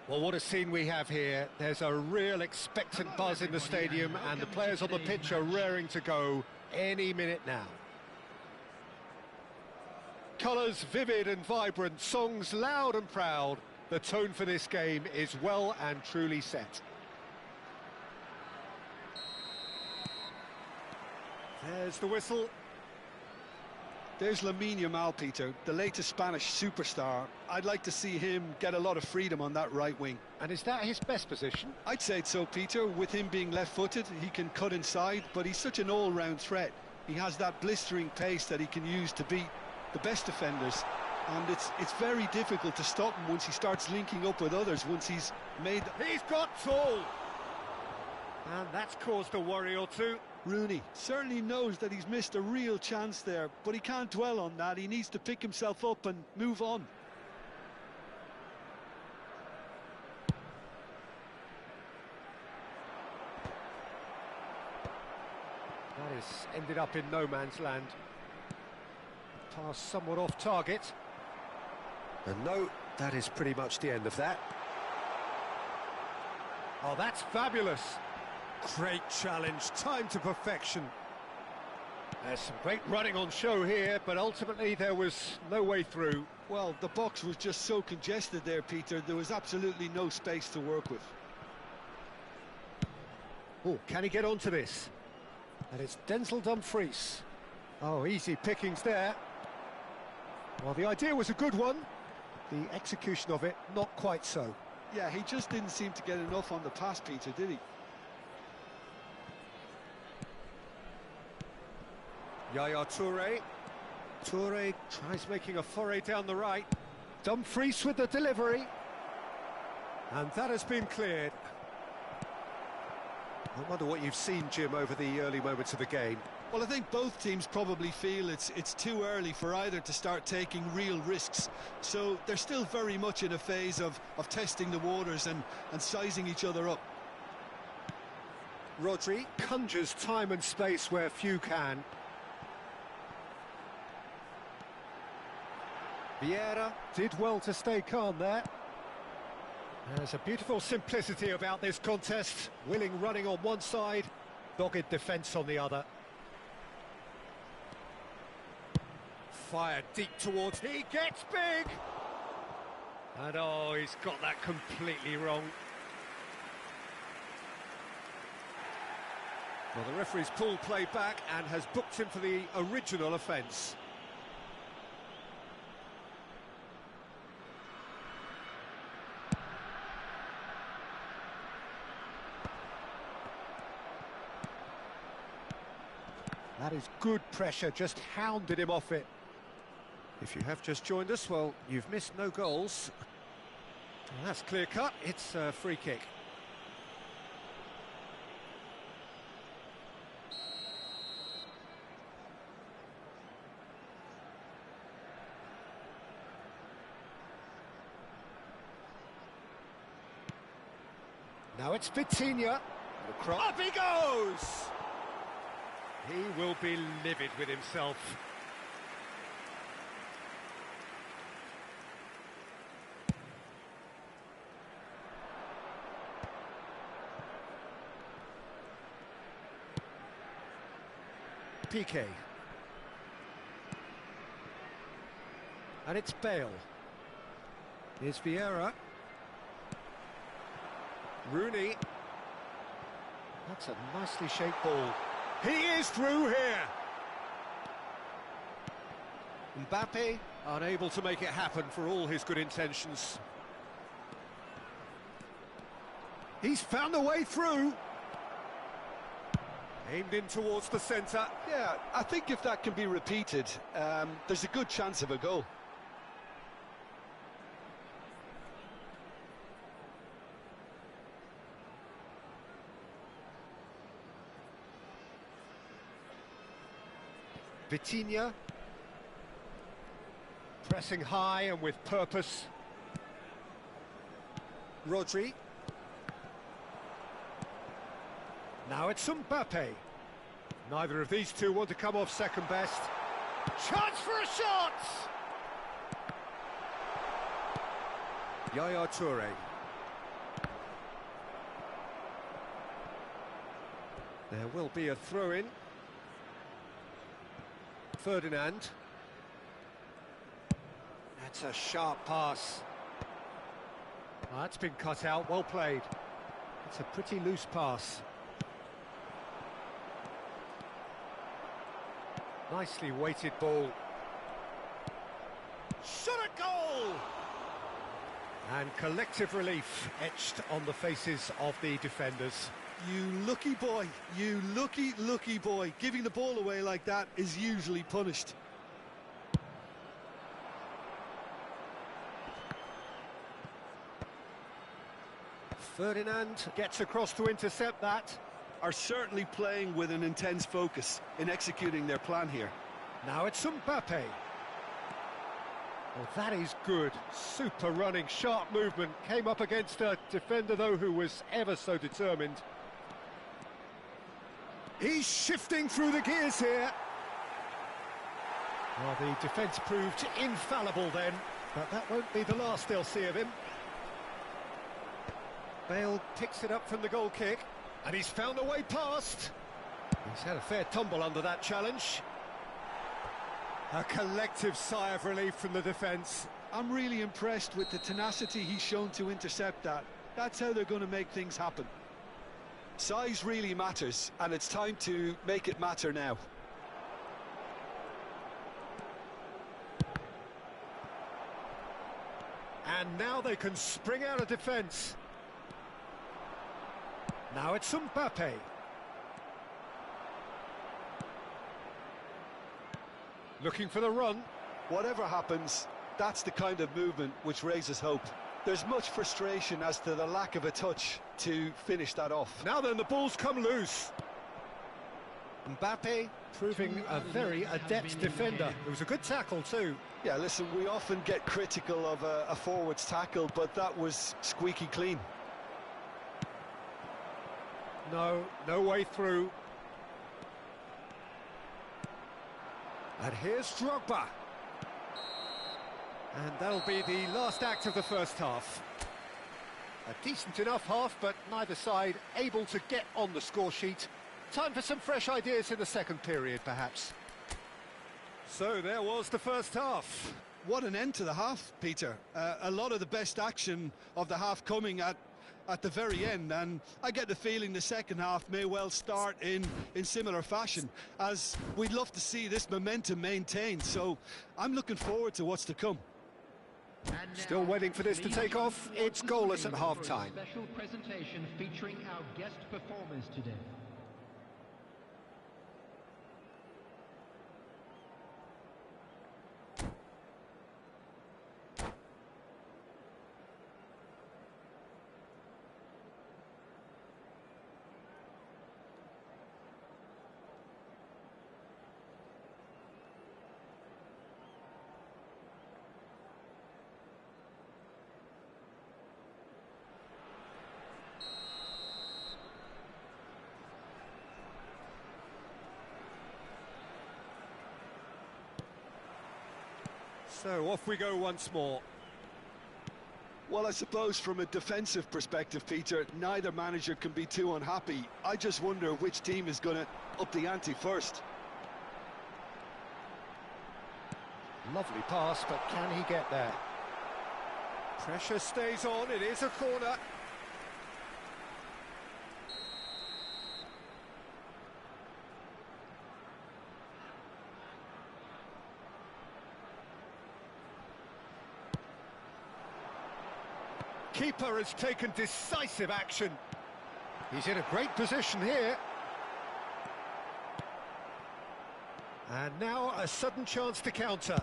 Well, what a scene we have here. There's a real expectant buzz in the stadium, and the players on the pitch are raring to go any minute now. Colours vivid and vibrant, songs loud and proud. The tone for this game is well and truly set. There's the whistle. There's Lamine Yamal, Peter, the latest Spanish superstar. I'd like to see him get a lot of freedom on that right wing. And is that his best position? I'd say so, Peter. With him being left-footed, he can cut inside, but he's such an all-round threat. He has that blistering pace that he can use to beat the best defenders. And it's very difficult to stop him once he starts linking up with others, once he's made... He's got tall! And that's caused a worry or two. Rooney certainly knows that he's missed a real chance there, but he can't dwell on that. He needs to pick himself up and move on. That has ended up in no man's land. Pass somewhat off target. And no, that is pretty much the end of that. Oh, that's fabulous. Great challenge, time to perfection. There's some great running on show here, but ultimately there was no way through. Well, the box was just so congested there, Peter. There was absolutely no space to work with. Oh, can he get onto this? And it's Denzel Dumfries. Oh, easy pickings there. Well, the idea was a good one. The execution of it, not quite so. Yeah, he just didn't seem to get enough on the pass, Peter, did he? Yaya Toure. Toure tries making a foray down the right. Dumfries with the delivery. And that has been cleared. I wonder what you've seen, Jim, over the early moments of the game. Well, I think both teams probably feel it's too early for either to start taking real risks. So they're still very much in a phase of testing the waters and sizing each other up. Rodri conjures time and space where few can. Vieira did well to stay calm there. There's a beautiful simplicity about this contest. Willing running on one side, dogged defence on the other. Fired deep towards... He gets big! And oh, he's got that completely wrong. Well, the referee's pulled play back and has booked him for the original offence. That is good pressure, just hounded him off it. If you have just joined us, well, you've missed no goals. Well, that's clear cut, it's a free kick. Now it's Vitinha. Up he goes! He will be livid with himself. Piqué. And it's Bale. Here's Vieira. Rooney. That's a nicely shaped ball. He is through here. Mbappe unable to make it happen for all his good intentions. He's found a way through. Aimed in towards the centre. Yeah, I think if that can be repeated, there's a good chance of a goal. Vitinha, pressing high and with purpose. Rodri. Now it's Mbappe. Neither of these two want to come off second best. Chance for a shot! Yaya Toure. There will be a throw-in. Ferdinand. That's a sharp pass. Oh, that's been cut out, well played. It's a pretty loose pass. Nicely weighted ball. Shot at goal! And collective relief etched on the faces of the defenders. You lucky boy, you lucky boy. Giving the ball away like that is usually punished. Ferdinand gets across to intercept that. Are certainly playing with an intense focus in executing their plan here. Now it's Mbappe. Well, that is good. Super running, sharp movement. Came up against a defender, though, who was ever so determined. He's shifting through the gears here. Well, the defence proved infallible then, but that won't be the last they'll see of him. Bale picks it up from the goal kick, and he's found a way past. He's had a fair tumble under that challenge. A collective sigh of relief from the defence. I'm really impressed with the tenacity he's shown to intercept that. That's how they're going to make things happen. Size really matters, and it's time to make it matter now. And now they can spring out of defence. Now it's Mbappe. Looking for the run. Whatever happens, that's the kind of movement which raises hope. There's much frustration as to the lack of a touch to finish that off. Now then, the ball's come loose. Mbappe proving a very adept defender. It was a good tackle too. Yeah, listen, we often get critical of a forward's tackle, but that was squeaky clean. No way through. And here's Drogba. And that'll be the last act of the first half. A decent enough half, but neither side able to get on the score sheet. Time for some fresh ideas in the second period, perhaps. So there was the first half. What an end to the half, Peter. A lot of the best action of the half coming at the very end, and I get the feeling the second half may well start in similar fashion, as we'd love to see this momentum maintained, so I'm looking forward to what's to come. Still waiting for this to take off. It's goalless at half-time. Special presentation featuring our guest performers today. So off we go once more. Well, I suppose from a defensive perspective, Peter, neither manager can be too unhappy. I just wonder which team is going to up the ante first. Lovely pass, but can he get there? Pressure stays on, it is a corner. Keeper has taken decisive action. He's in a great position here. And now a sudden chance to counter.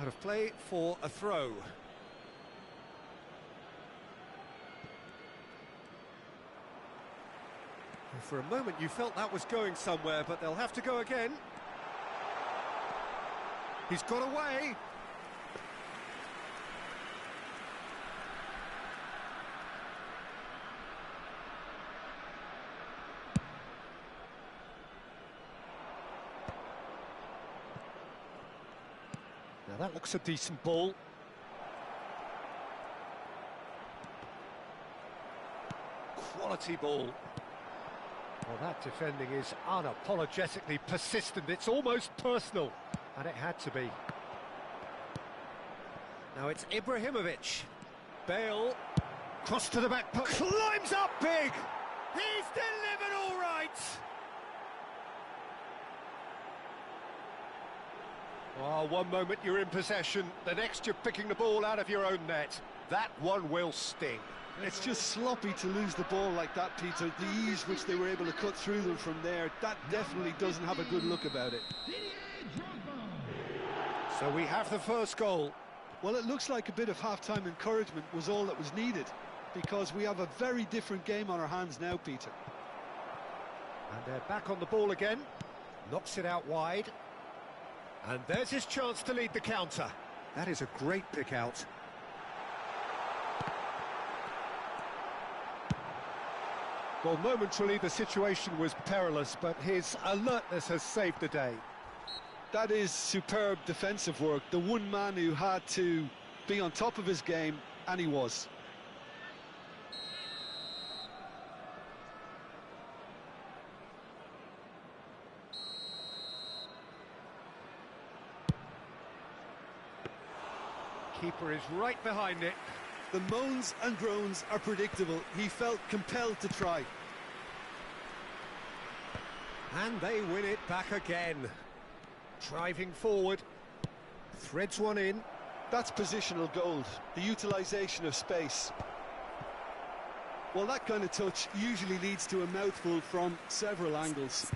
Out of play for a throw. And for a moment you felt that was going somewhere, but they'll have to go again. He's got away. Now that looks a decent ball. quality ball. Well, that defending is unapologetically persistent. It's almost personal, and it had to be. Now it's Ibrahimovic. Bale, cross to the back post, climbs up big! He's delivered all right! Oh, one moment you're in possession, the next you're picking the ball out of your own net. That one will sting. It's just sloppy to lose the ball like that, Peter. The ease which they were able to cut through them from there, that definitely doesn't have a good look about it. So we have the first goal. Well, it looks like a bit of half-time encouragement was all that was needed, because we have a very different game on our hands now, Peter. And they're back on the ball again. Knocks it out wide. And there's his chance to lead the counter. That is a great pick out. Well, momentarily the situation was perilous, but his alertness has saved the day. That is superb defensive work. The one man who had to be on top of his game, and he was. Keeper is right behind it. The moans and groans are predictable. He felt compelled to try. And they win it back again. Driving forward. Threads one in. That's positional gold, the utilisation of space. Well, that kind of touch usually leads to a mouthful from several angles.